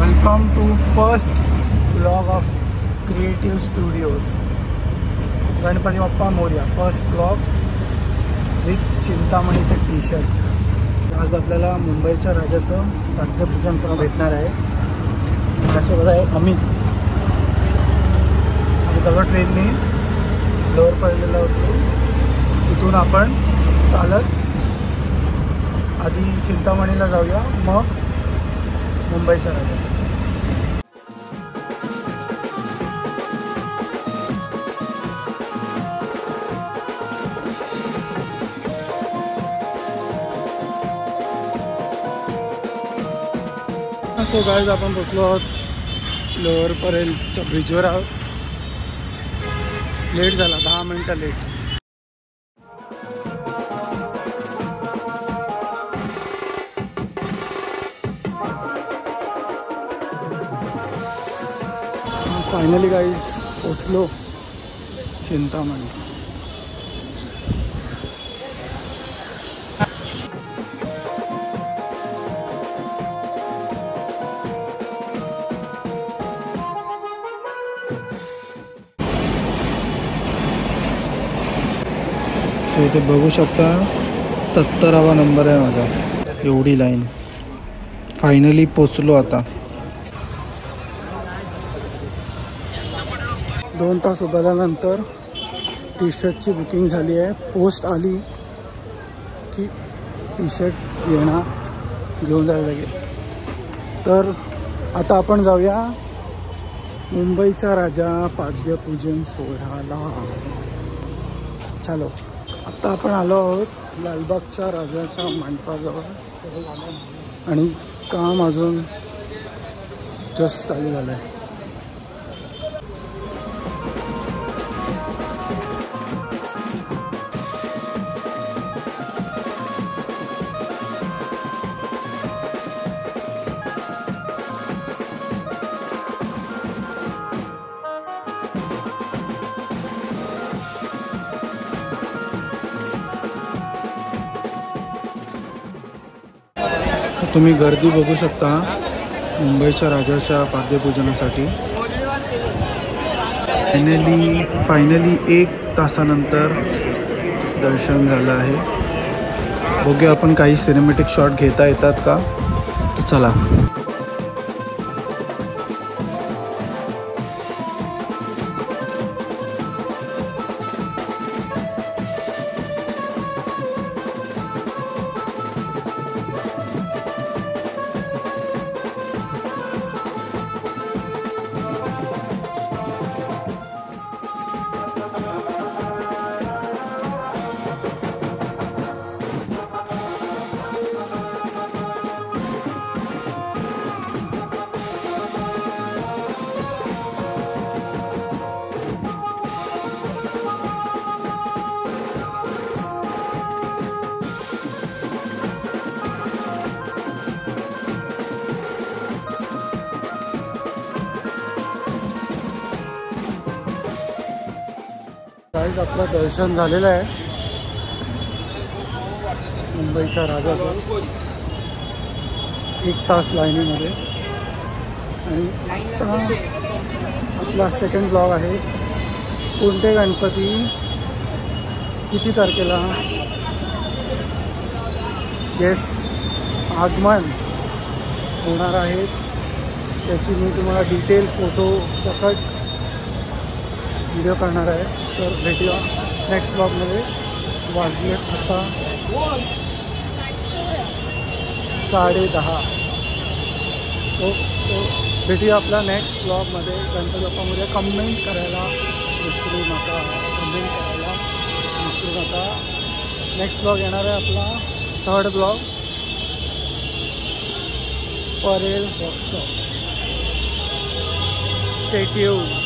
Welcome to first blog of creative studios. Ganpati Bappa Morya. First blog with चिंतामणीचं T shirt. आज आपल्याला मुंबईच्या राजाचं पाद्यपूजन करून भेटणार आहे. त्यासोबत आहे आम्ही सगळं ट्रेनने लोअर पडलेला होतो. तिथून आपण चालत आधी चिंतामणीला जाऊया, मग मुंबईचा राजा. सो गाईज आपण पोचलो आहोत लोअर परेलच्या ब्रिजवर आहोत. लेट झाला, 10 मिनटं लेट. फायनली गाईज पोचलो चिंतामणी. इथे बघू शकता 70वा नंबर आहे माझा. एवढी लाईन. फायनली पोचलो आता. 2 तास उभारल्यानंतर टी शर्टची बुकिंग झाली आहे. पोस्ट आली की टी शर्ट येणार, घेऊन जायला लागेल. तर आता आपण जाऊया मुंबईचा राजा पाद्यपूजन सोहळ्याला. चलो. आता आपण आलो आहोत लालबागच्या राजाच्या मंडपाजवळ आणि काम अजून जस्ट चालू झालं आहे. तुम्ही गर्दी बघू शकता मुंबईच्या राजाच्या पाद्यपूजनासाठी. फायनली 1 तासानंतर दर्शन झालं आहे. बघूया आपण काही सिनेमॅटिक शॉट घेता येतात का. तर चला. गाईज आपलं दर्शन झालेलं आहे मुंबईच्या राजाचं. 1 तास लाईनीमध्ये. आणि आता आपला सेकंड ब्लॉग आहे. कोणते गणपती किती तारखेला आगमन होणार आहेत त्याची मी तुम्हाला डिटेल फोटो सकट व्हिडिओ करणार आहे. तर भेटूया नेक्स्ट ब्लॉगमध्ये. वाजले आता 10:30. तो भेटूया आपला नेक्स्ट ब्लॉगमध्ये. गणपती बाप्पामध्ये कमेंट करायला विसरू नका. नेक्स्ट ब्लॉग येणार आहे आपला 3rd blog Parel workshop. Stay tuned.